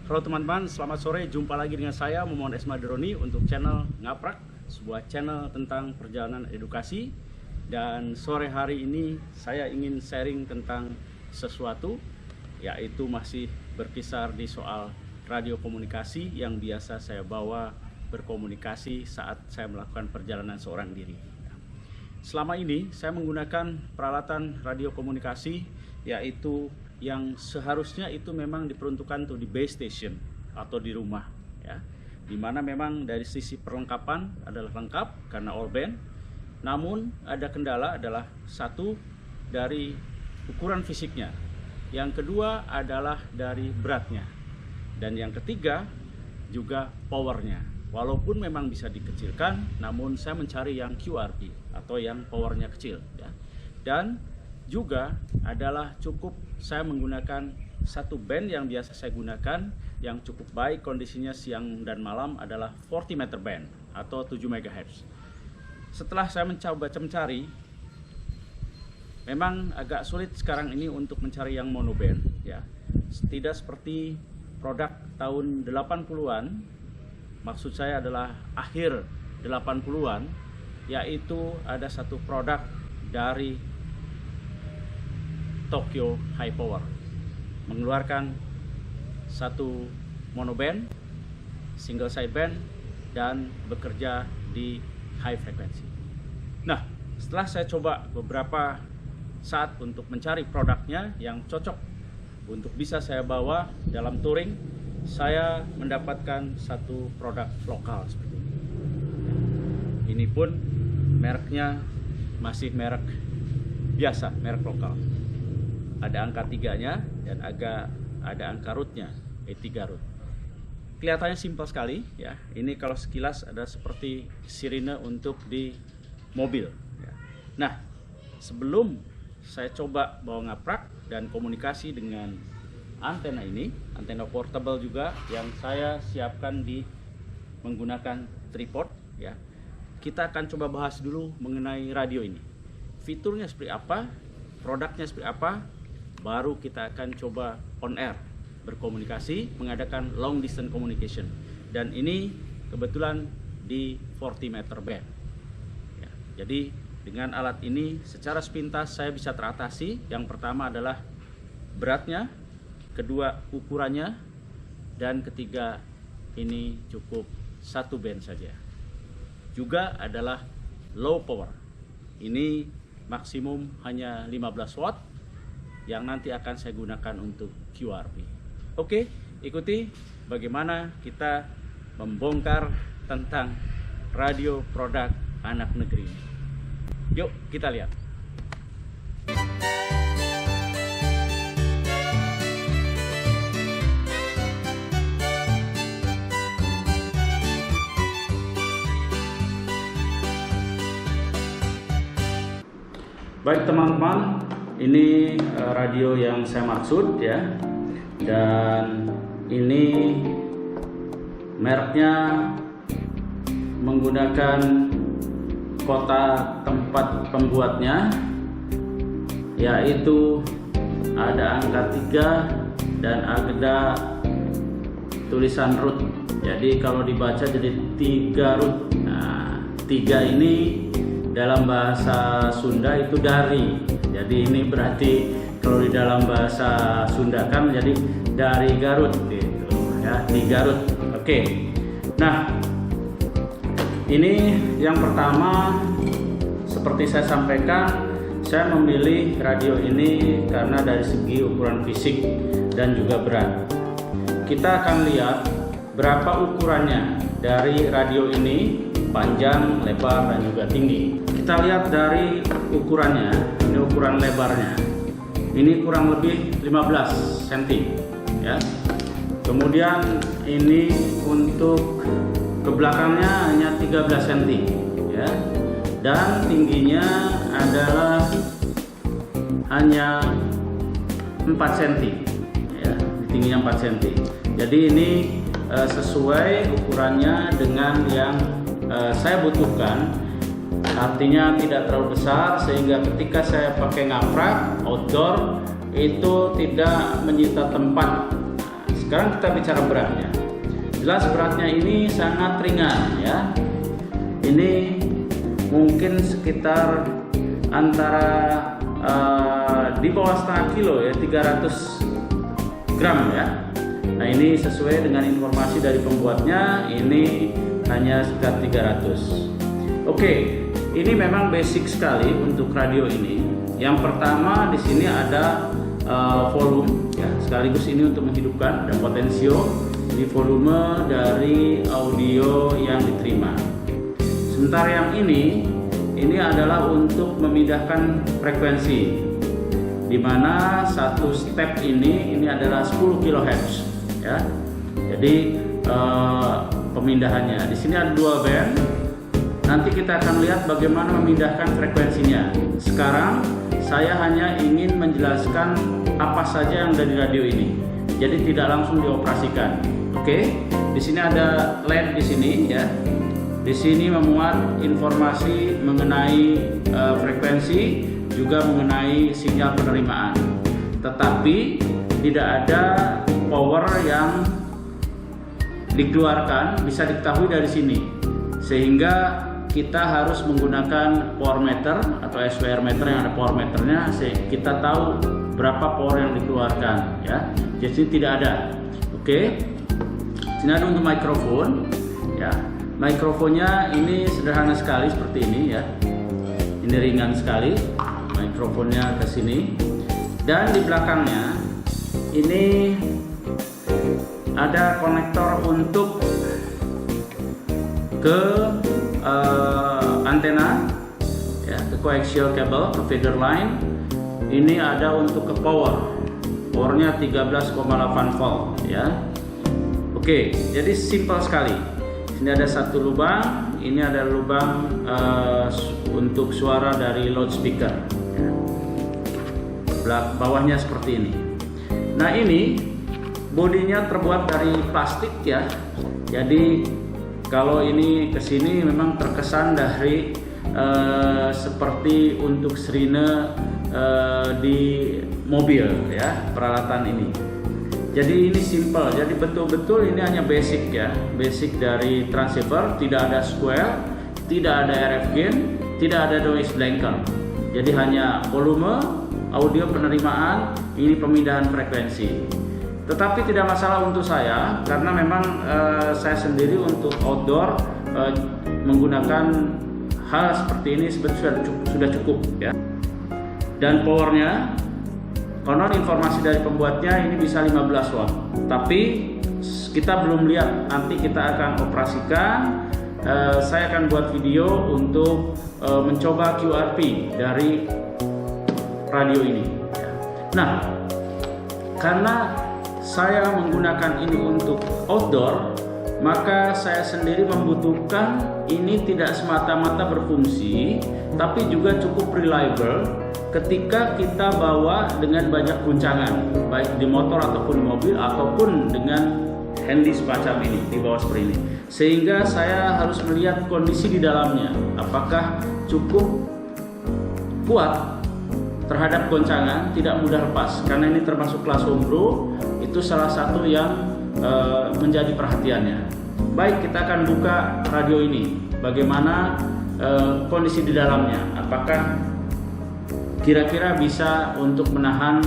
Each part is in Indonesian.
Halo teman-teman, selamat sore. Jumpa lagi dengan saya Momon Esmaderoni untuk channel Ngaprak, sebuah channel tentang perjalanan edukasi. Dan sore hari ini saya ingin sharing tentang sesuatu, yaitu masih berkisar di soal radio komunikasi yang biasa saya bawa berkomunikasi saat saya melakukan perjalanan seorang diri. Selama ini saya menggunakan peralatan radio komunikasi, yaitu yang seharusnya itu memang diperuntukkan tuh di base station atau di rumah, ya, dimana memang dari sisi perlengkapan adalah lengkap karena all band. Namun ada kendala adalah satu dari ukuran fisiknya, yang kedua adalah dari beratnya, dan yang ketiga juga powernya. Walaupun memang bisa dikecilkan, namun saya mencari yang QRP atau yang powernya kecil, ya. Dan juga adalah cukup saya menggunakan satu band yang biasa saya gunakan yang cukup baik kondisinya siang dan malam adalah 40 meter band atau 7 MHz. Setelah saya mencoba mencari, memang agak sulit sekarang ini untuk mencari yang mono band, ya. Tidak seperti produk tahun 80-an, maksud saya adalah akhir 80-an, yaitu ada satu produk dari Tokyo High Power mengeluarkan satu monoband, single sideband, dan bekerja di high frequency. Nah, setelah saya coba beberapa saat untuk mencari produknya yang cocok untuk bisa saya bawa dalam touring, saya mendapatkan satu produk lokal seperti ini. Ini pun mereknya masih merek biasa, merek lokal. Ada angka 3-nya dan ada angka rootnya, E3 root. Kelihatannya simpel sekali, ya. Ini kalau sekilas ada seperti sirine untuk di mobil, ya. Nah, sebelum saya coba bawa ngaprak dan komunikasi dengan antena ini, antena portable juga yang saya siapkan di menggunakan tripod, ya. Kita akan coba bahas dulu mengenai radio ini. Fiturnya seperti apa, produknya seperti apa, baru kita akan coba on air berkomunikasi, mengadakan long distance communication, dan ini kebetulan di 40 meter band, ya. Jadi dengan alat ini secara sepintas saya bisa teratasi. Yang pertama adalah beratnya, kedua ukurannya, dan ketiga ini cukup satu band saja. Juga adalah low power, ini maksimum hanya 15 watt yang nanti akan saya gunakan untuk QRP. Oke, ikuti bagaimana kita membongkar tentang radio produk anak negeri ini. Yuk kita lihat. Baik teman-teman, ini radio yang saya maksud, ya, dan ini mereknya menggunakan kota tempat pembuatnya, yaitu ada angka 3 dan ada tulisan root. Jadi kalau dibaca jadi 3 root. Nah, 3 ini dalam bahasa Sunda itu dari. Jadi ini berarti kalau di dalam bahasa Sunda kan jadi dari Garut gitu, ya, di Garut. Oke. Nah, ini yang pertama, seperti saya sampaikan, saya memilih radio ini karena dari segi ukuran fisik dan juga berat. Kita akan lihat berapa ukurannya dari radio ini, panjang, lebar, dan juga tinggi. Kita lihat dari ukurannya, ini ukuran lebarnya. Ini kurang lebih 15 cm, ya. Kemudian ini untuk ke belakangnya hanya 13 cm, ya. Dan tingginya adalah hanya 4 cm, ya. Tingginya 4 cm. Jadi ini sesuai ukurannya dengan yang saya butuhkan. Artinya tidak terlalu besar sehingga ketika saya pakai ngaprak outdoor itu tidak menyita tempat Sekarang kita bicara beratnya. Jelas beratnya ini sangat ringan ya. Ini mungkin sekitar antara di bawah setengah kilo ya, 300 gram ya. Nah ini sesuai dengan informasi dari pembuatnya, ini hanya sekitar 300. Oke, ini memang basic sekali untuk radio ini. Yang pertama di sini ada volume ya, sekaligus ini untuk menghidupkan, dan potensio di volume dari audio yang diterima. Sementara yang ini adalah untuk memindahkan frekuensi, di mana satu step ini adalah 10 kHz ya. Jadi pemindahannya di sini ada 2 band. Nanti kita akan lihat bagaimana memindahkan frekuensinya. Sekarang saya hanya ingin menjelaskan apa saja yang ada di radio ini. Jadi tidak langsung dioperasikan. Oke. Di sini ada LED di sini ya. Di sini memuat informasi mengenai frekuensi, juga mengenai sinyal penerimaan. Tetapi tidak ada power yang dikeluarkan, bisa diketahui dari sini. Sehingga kita harus menggunakan power meter atau SWR meter yang ada power meternya, sehingga kita tahu berapa power yang dikeluarkan ya. Jadi tidak ada. Oke. Sini ada untuk mikrofon ya. Mikrofonnya ini sederhana sekali seperti ini ya. Ini ringan sekali. Mikrofonnya ke sini. Dan di belakangnya ini ada konektor untuk ke antena ya, ke coaxial cable, ke feeder line. Ini ada untuk ke powernya 13,8 volt ya. Oke, jadi simple sekali. Ini ada satu lubang, ini ada lubang untuk suara dari loudspeaker ya. Bawahnya seperti ini. Nah ini bodinya terbuat dari plastik ya. Jadi kalau ini kesini memang terkesan dari seperti untuk sirine di mobil ya, peralatan ini. Jadi ini simple, jadi betul-betul ini hanya basic ya, basic dari transceiver, tidak ada square, tidak ada RF gain, tidak ada noise blanker. Jadi hanya volume, audio penerimaan, ini pemindahan frekuensi. Tetapi tidak masalah untuk saya, karena memang saya sendiri untuk outdoor menggunakan hal seperti ini sebetulnya sudah cukup ya. Dan powernya, konon informasi dari pembuatnya ini bisa 15 watt, tapi kita belum lihat, nanti kita akan operasikan. Saya akan buat video untuk mencoba QRP dari radio ini. Nah, karena saya menggunakan ini untuk outdoor, maka saya sendiri membutuhkan ini tidak semata-mata berfungsi, tapi juga cukup reliable ketika kita bawa dengan banyak guncangan, baik di motor ataupun di mobil ataupun dengan handy semacam ini, di bawah seperti ini. Sehingga saya harus melihat kondisi di dalamnya, apakah cukup kuat terhadap goncangan, tidak mudah lepas. Karena ini termasuk kelas homebrew, itu salah satu yang menjadi perhatiannya. Baik, kita akan buka radio ini, bagaimana kondisi di dalamnya, apakah kira-kira bisa untuk menahan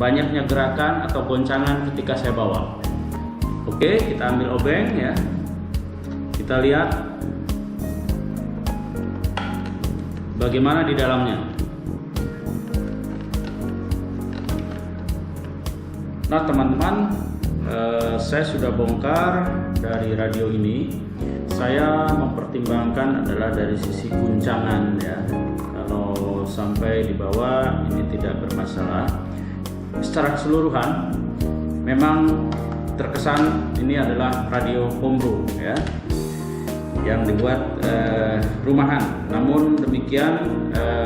banyaknya gerakan atau goncangan ketika saya bawa. Oke, kita ambil obeng ya. Kita lihat bagaimana di dalamnya. Nah teman-teman, saya sudah bongkar dari radio ini. Saya mempertimbangkan adalah dari sisi guncangan ya. Kalau sampai di bawah ini tidak bermasalah. Secara keseluruhan memang terkesan ini adalah radio homebrew ya, yang dibuat rumahan. Namun demikian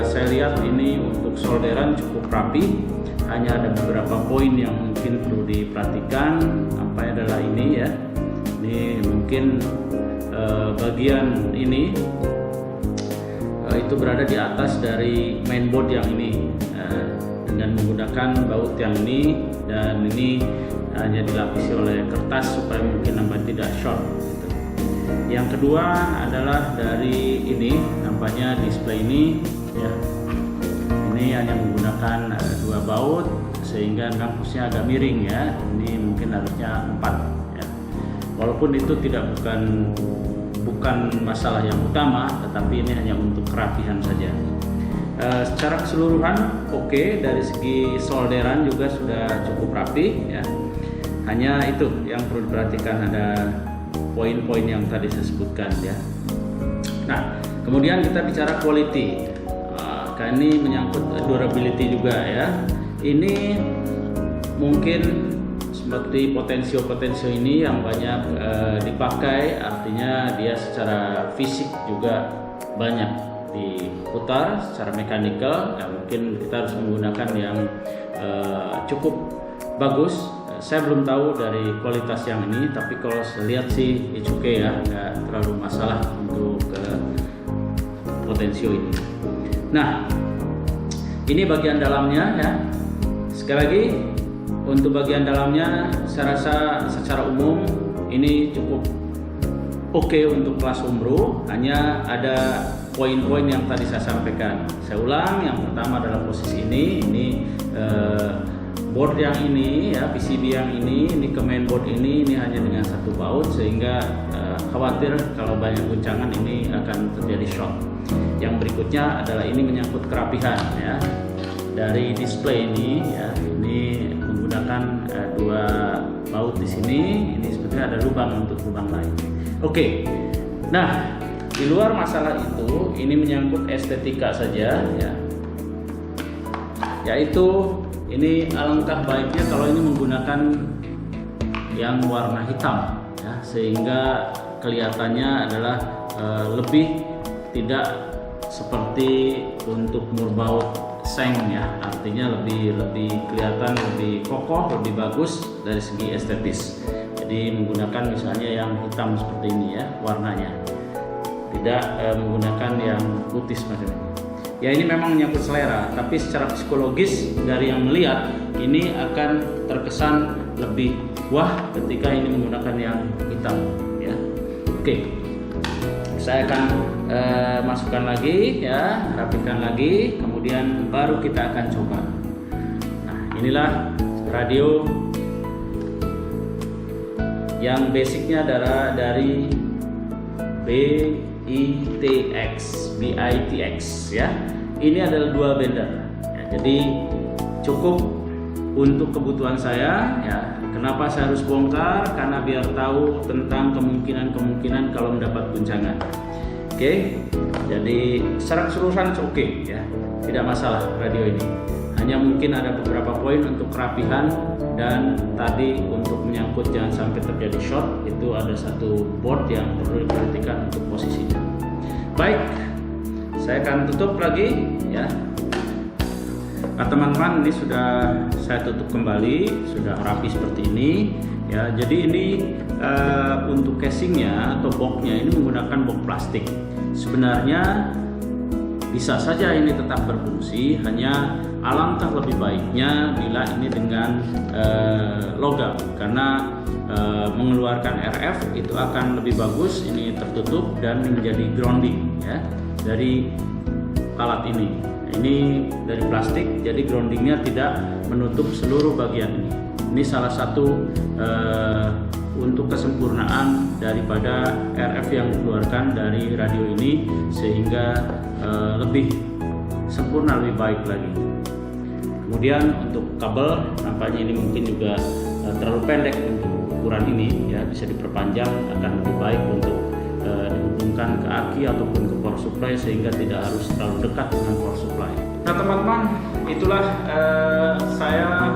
saya lihat ini untuk solderan cukup rapi. Hanya ada beberapa poin yang mungkin perlu diperhatikan. Apa adalah ini ya? Ini mungkin bagian ini itu berada di atas dari mainboard yang ini, dan dengan menggunakan baut yang ini, dan ini hanya dilapisi oleh kertas supaya mungkin nampaknya tidak short gitu. Yang kedua adalah dari ini, nampaknya display ini ya, ini hanya menggunakan 2 baut sehingga kampusnya agak miring ya. Ini mungkin harusnya 4 ya. Walaupun itu bukan masalah yang utama, tetapi ini hanya untuk kerapihan saja. Secara keseluruhan oke, dari segi solderan juga sudah cukup rapi ya. Hanya itu yang perlu diperhatikan, ada poin-poin yang tadi saya sebutkan ya. Nah, kemudian kita bicara quality. Ini menyangkut durability juga ya. Ini mungkin seperti potensio ini yang banyak dipakai, artinya dia secara fisik juga banyak diputar secara mekanikal ya. Mungkin kita harus menggunakan yang cukup bagus. Saya belum tahu dari kualitas yang ini, tapi kalau saya lihat sih it's okay ya, nggak terlalu masalah untuk potensio ini. Nah, ini bagian dalamnya ya. Sekali lagi, untuk bagian dalamnya saya rasa secara umum ini cukup oke untuk kelas Umbro. Hanya ada poin-poin yang tadi saya sampaikan. Saya ulang, yang pertama adalah posisi ini board yang ini ya, PCB yang ini ke mainboard ini hanya dengan 1 baut, sehingga khawatir kalau banyak guncangan ini akan terjadi short. Yang berikutnya adalah ini menyangkut kerapihan ya. Dari display ini ya, ini menggunakan 2 baut di sini. Ini sebenarnya ada lubang untuk lubang lain. Oke. Nah, di luar masalah itu, ini menyangkut estetika saja ya. Yaitu ini alangkah baiknya kalau ini menggunakan yang warna hitam ya, sehingga kelihatannya adalah lebih tidak seperti untuk murbaut seng ya, artinya lebih kelihatan lebih kokoh, lebih bagus dari segi estetis. Jadi menggunakan misalnya yang hitam seperti ini ya warnanya, tidak menggunakan yang putih semacam ini. Ya, ini memang menyangkut selera, tapi secara psikologis dari yang melihat ini akan terkesan lebih wah ketika ini menggunakan yang hitam ya. Oke, saya akan masukkan lagi ya, rapikan lagi, kemudian baru kita akan coba. Nah, inilah radio yang basicnya adalah dari BITX ya. Ini adalah 2 bender ya, jadi cukup untuk kebutuhan saya ya. Kenapa saya harus bongkar? Karena biar tahu tentang kemungkinan kalau mendapat guncangan. Oke, jadi secara keseluruhan oke ya, tidak masalah radio ini. Hanya mungkin ada beberapa poin untuk kerapihan, dan tadi untuk menyangkut jangan sampai terjadi short, itu ada 1 board yang perlu diperhatikan untuk posisinya. Baik, saya akan tutup lagi ya. Nah, teman-teman, ini sudah saya tutup kembali, sudah rapi seperti ini ya. Jadi ini untuk casingnya atau boxnya ini menggunakan box plastik. Sebenarnya bisa saja ini tetap berfungsi, hanya alangkah lebih baiknya bila ini dengan logam, karena mengeluarkan RF itu akan lebih bagus ini tertutup dan menjadi grounding ya dari alat ini. Ini dari plastik, jadi groundingnya tidak menutup seluruh bagian ini. Ini salah satu untuk kesempurnaan daripada RF yang dikeluarkan dari radio ini, sehingga lebih sempurna, lebih baik lagi. Kemudian untuk kabel, nampaknya ini mungkin juga terlalu pendek untuk ukuran ini ya, bisa diperpanjang, akan lebih baik untuk dihubungkan ke aki ataupun ke power supply, sehingga tidak harus terlalu dekat dengan power supply. Nah teman-teman, itulah saya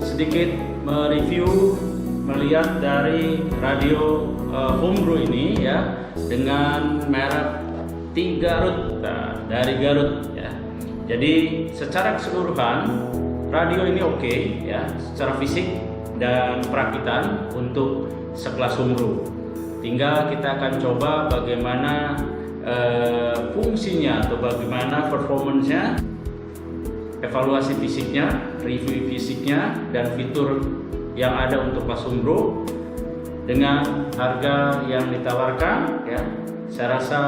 sedikit mereview, melihat dari radio Umbro ini ya, dengan merek 3 Garut dari Garut ya. Jadi secara keseluruhan radio ini oke ya, secara fisik dan perakitan untuk sekelas Umbro. Tinggal kita akan coba bagaimana fungsinya atau bagaimana performance-nya evaluasi fisiknya, review fisiknya, dan fitur yang ada untuk Pasung Bro dengan harga yang ditawarkan ya. Saya rasa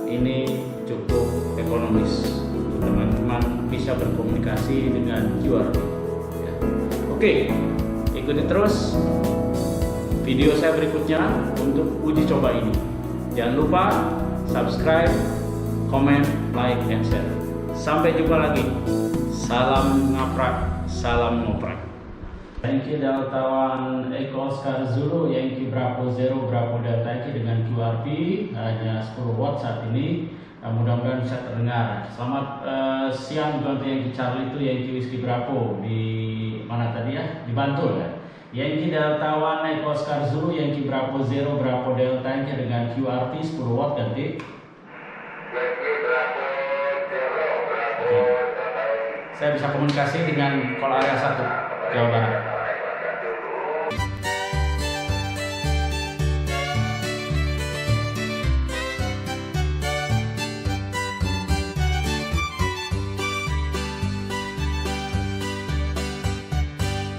ini cukup ekonomis untuk teman-teman bisa berkomunikasi dengan QRP ya. Oke, ikuti terus video saya berikutnya untuk uji coba ini. Jangan lupa subscribe, comment, like, and share. Sampai jumpa lagi. Salam ngaprak, salam ngoprak. Yankee Delta One Echo Oscar Zulu Yankee Bravo Zero Bravo Delta Yankee dengan QRP hanya 10 watt saat ini. Mudah-mudahan bisa terdengar. Selamat siang untuk Yankee Charlie itu Yankee Whiskey Bravo di mana tadi ya? Di Bantul ya. Yankee Delta One Echo Oscar Zulu Yankee Bravo Zero Bravo Delta Yankee dengan QRP 10 watt ganti. Yankee Bravo Zero Bravo. Saya bisa komunikasi dengan call area 1 Jawa Barat.